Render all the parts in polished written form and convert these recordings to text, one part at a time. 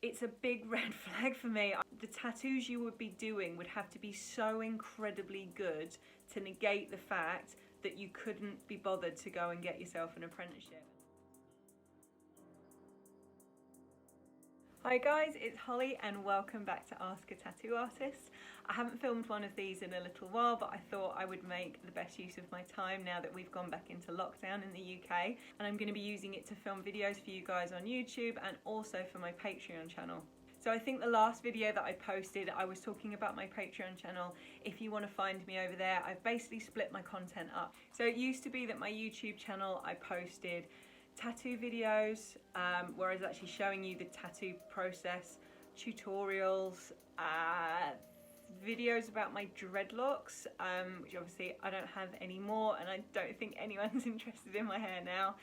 It's a big red flag for me. The tattoos you would be doing would have to be so incredibly good to negate the fact that you couldn't be bothered to go and get yourself an apprenticeship. Hi guys, it's Holly and welcome back to Ask a Tattoo Artist. I haven't filmed one of these in a little while, but I thought I would make the best use of my time now that we've gone back into lockdown in the UK, and I'm going to be using it to film videos for you guys on YouTube and also for my Patreon channel. So I think the last video that I posted, I was talking about my Patreon channel. If you want to find me over there, I've basically split my content up. So it used to be that my YouTube channel, I posted tattoo videos where I was actually showing you the tattoo process, tutorials, videos about my dreadlocks, which obviously I don't have anymore and I don't think anyone's interested in my hair now.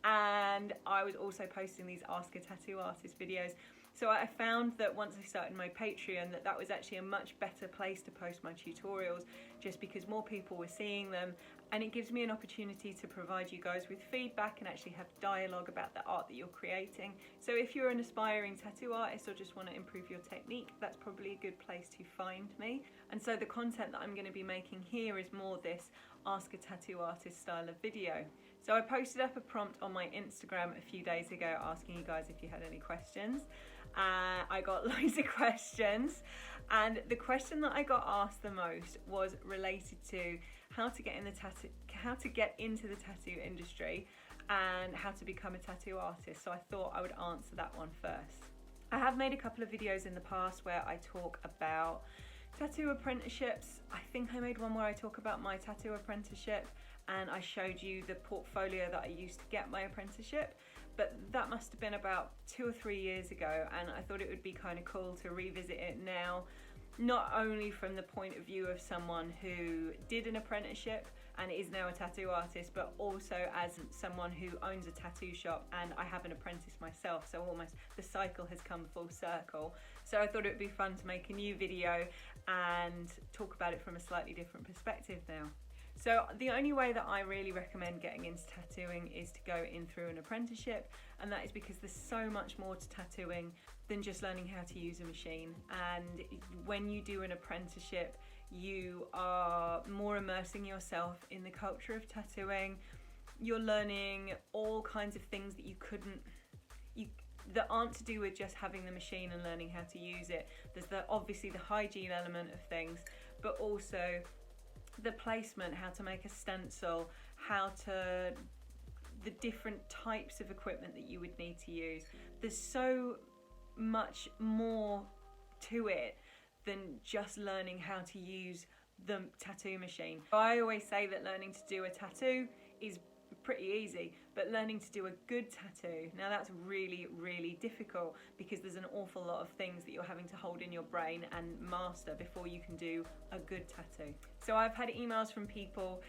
And I was also posting these Ask a Tattoo Artist videos. So I found that once I started my Patreon that was actually a much better place to post my tutorials, just because more people were seeing them, and it gives me an opportunity to provide you guys with feedback and actually have dialogue about the art that you're creating. So if you're an aspiring tattoo artist or just want to improve your technique, that's probably a good place to find me. And so the content that I'm going to be making here is more this Ask a Tattoo Artist style of video. So I posted up a prompt on my Instagram a few days ago asking you guys if you had any questions. I got loads of questions, and the question that I got asked the most was related to how to get into the tattoo industry and how to become a tattoo artist. So I thought I would answer that one first. I have made a couple of videos in the past where I talk about tattoo apprenticeships. I think I made one where I talk about my tattoo apprenticeship and I showed you the portfolio that I used to get my apprenticeship, but that must have been about 2 or 3 years ago, and I thought it would be kind of cool to revisit it now, not only from the point of view of someone who did an apprenticeship and is now a tattoo artist, but also as someone who owns a tattoo shop and I have an apprentice myself, so almost the cycle has come full circle. So I thought it would be fun to make a new video and talk about it from a slightly different perspective now. So the only way that I really recommend getting into tattooing is to go in through an apprenticeship, and that is because there's so much more to tattooing than just learning how to use a machine. And when you do an apprenticeship, you are more immersing yourself in the culture of tattooing. You're learning all kinds of things that aren't to do with just having the machine and learning how to use it. There's obviously the hygiene element of things, but also the placement, how to make a stencil, the different types of equipment that you would need to use. There's so much more to it than just learning how to use the tattoo machine. I always say that learning to do a tattoo is pretty easy, but learning to do a good tattoo, now that's really, really difficult, because there's an awful lot of things that you're having to hold in your brain and master before you can do a good tattoo. So I've had emails from people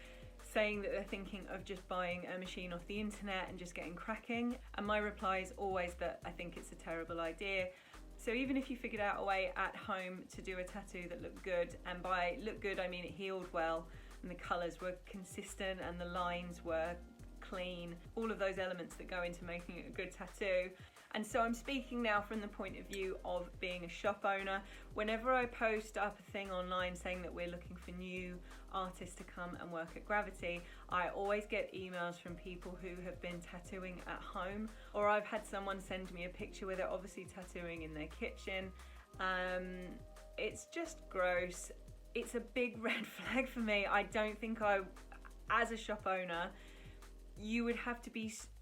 saying that they're thinking of just buying a machine off the internet and just getting cracking, and my reply is always that I think it's a terrible idea. So even if you figured out a way at home to do a tattoo that looked good, and by look good I mean it healed well and the colours were consistent and the lines were clean, all of those elements that go into making it a good tattoo. And so I'm speaking now from the point of view of being a shop owner. Whenever I post up a thing online saying that we're looking for new artists to come and work at Gravity, I always get emails from people who have been tattooing at home, or I've had someone send me a picture where they're obviously tattooing in their kitchen. It's just gross. It's a big red flag for me. I don't think as a shop owner,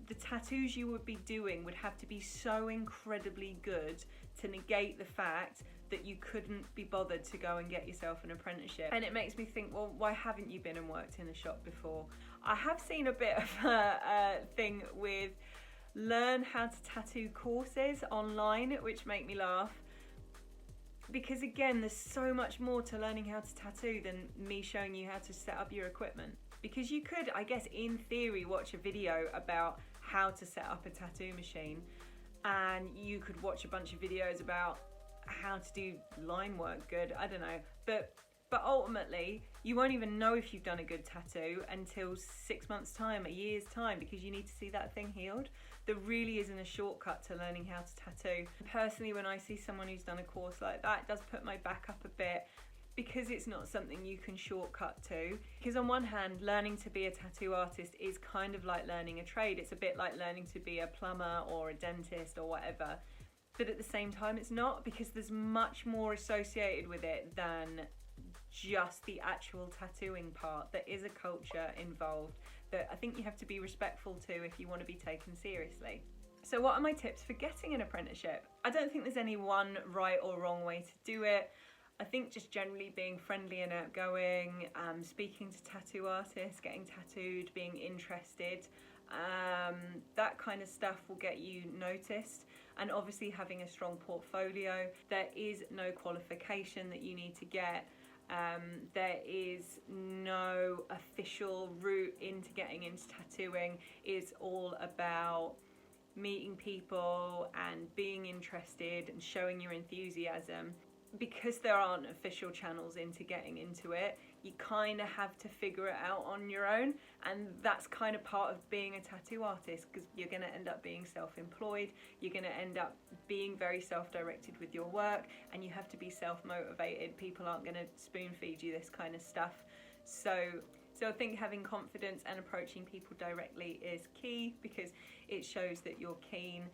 the tattoos you would be doing would have to be so incredibly good to negate the fact that you couldn't be bothered to go and get yourself an apprenticeship. And it makes me think, well, why haven't you been and worked in a shop before? I have seen a bit of a thing with learn how to tattoo courses online, which make me laugh. Because again, there's so much more to learning how to tattoo than me showing you how to set up your equipment. Because you could, I guess, in theory, watch a video about how to set up a tattoo machine, and you could watch a bunch of videos about how to do line work good, I don't know. But But ultimately, you won't even know if you've done a good tattoo until 6 months' time, a year's time, because you need to see that thing healed. There really isn't a shortcut to learning how to tattoo. Personally, when I see someone who's done a course like that, it does put my back up a bit, because it's not something you can shortcut to. Because on one hand, learning to be a tattoo artist is kind of like learning a trade. It's a bit like learning to be a plumber or a dentist or whatever. But at the same time, it's not, because there's much more associated with it than just the actual tattooing part. There is a culture involved that I think you have to be respectful to if you want to be taken seriously. So what are my tips for getting an apprenticeship? I don't think there's any one right or wrong way to do it. I think just generally being friendly and outgoing, speaking to tattoo artists, getting tattooed, being interested, that kind of stuff will get you noticed. And obviously having a strong portfolio. There is no qualification that you need to get. There is no official route into getting into tattooing. It's all about meeting people and being interested and showing your enthusiasm. Because there aren't official channels into getting into it, you kind of have to figure it out on your own, and that's kind of part of being a tattoo artist, because you're going to end up being self-employed, you're going to end up being very self-directed with your work, and you have to be self-motivated. People aren't going to spoon-feed you this kind of stuff. So I think having confidence and approaching people directly is key, because it shows that you're keen.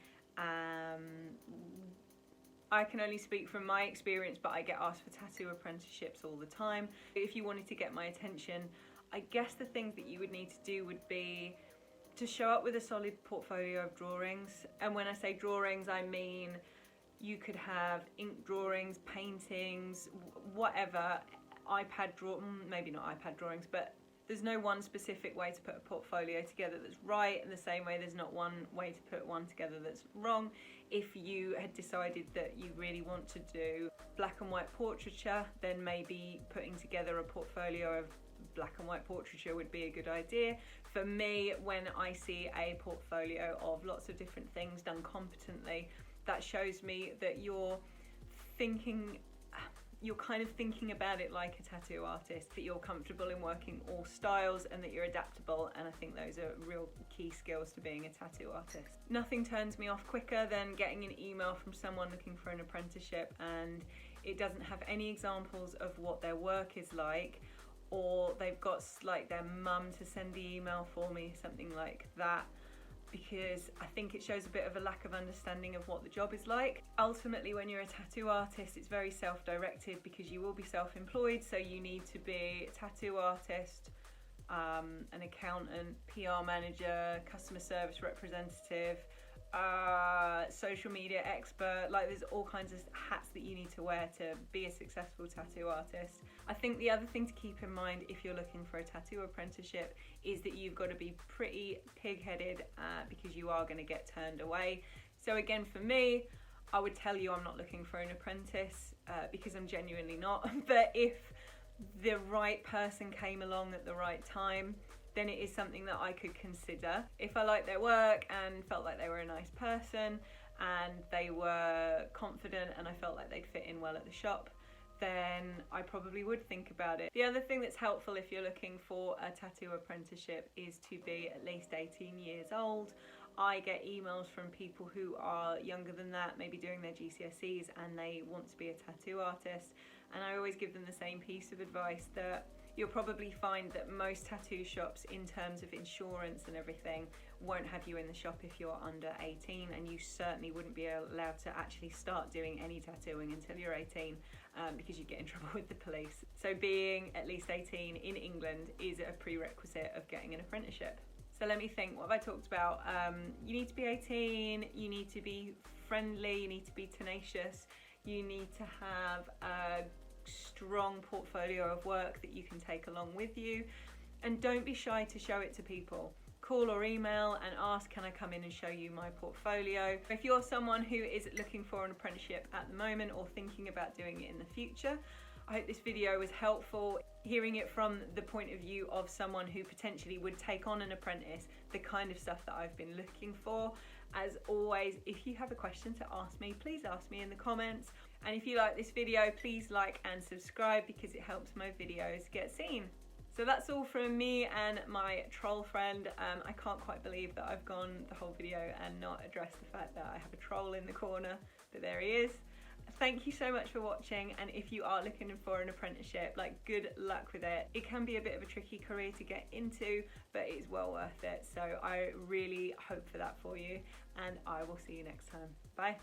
I can only speak from my experience, but I get asked for tattoo apprenticeships all the time. If you wanted to get my attention, I guess the things that you would need to do would be to show up with a solid portfolio of drawings. And when I say drawings, I mean you could have ink drawings, paintings, whatever, maybe not iPad drawings, but there's no one specific way to put a portfolio together that's right, in the same way there's not one way to put one together that's wrong. If you had decided that you really want to do black and white portraiture, then maybe putting together a portfolio of black and white portraiture would be a good idea. For me, when I see a portfolio of lots of different things done competently, that shows me that you're kind of thinking about it like a tattoo artist, that you're comfortable in working all styles and that you're adaptable, and I think those are real key skills to being a tattoo artist. Nothing turns me off quicker than getting an email from someone looking for an apprenticeship and it doesn't have any examples of what their work is like, or they've got like their mum to send the email for me, something like that, because I think it shows a bit of a lack of understanding of what the job is like. Ultimately, when you're a tattoo artist, it's very self-directed, because you will be self-employed, so you need to be a tattoo artist, an accountant, PR manager, customer service representative, social media expert. Like, there's all kinds of hats that you need to wear to be a successful tattoo artist. I think the other thing to keep in mind if you're looking for a tattoo apprenticeship is that you've got to be pretty pig-headed, because you are going to get turned away. So again, for me, I would tell you I'm not looking for an apprentice, because I'm genuinely not. But if the right person came along at the right time, then it is something that I could consider. If I liked their work and felt like they were a nice person and they were confident and I felt like they'd fit in well at the shop, then I probably would think about it. The other thing that's helpful if you're looking for a tattoo apprenticeship is to be at least 18 years old. I get emails from people who are younger than that, maybe doing their GCSEs, and they want to be a tattoo artist, and I always give them the same piece of advice, that you'll probably find that most tattoo shops, in terms of insurance and everything, won't have you in the shop if you're under 18, and you certainly wouldn't be allowed to actually start doing any tattooing until you're 18, because you get in trouble with the police. So being at least 18 in England is a prerequisite of getting an apprenticeship. So let me think, what have I talked about? You need to be 18, you need to be friendly, you need to be tenacious, you need to have a strong portfolio of work that you can take along with you, and don't be shy to show it to people. Call or email and ask, can I come in and show you my portfolio? If you're someone who is looking for an apprenticeship at the moment or thinking about doing it in the future, I hope this video was helpful. Hearing it from the point of view of someone who potentially would take on an apprentice, the kind of stuff that I've been looking for, As always, if you have a question to ask me, please ask me in the comments. And if you like this video, please like and subscribe because it helps my videos get seen. So that's all from me and my troll friend. I can't quite believe that I've gone the whole video and not addressed the fact that I have a troll in the corner, but there he is. Thank you so much for watching, and if you are looking for an apprenticeship, like, good luck with it. It can be a bit of a tricky career to get into, but it's well worth it. So I really hope for that for you, and I will see you next time. Bye.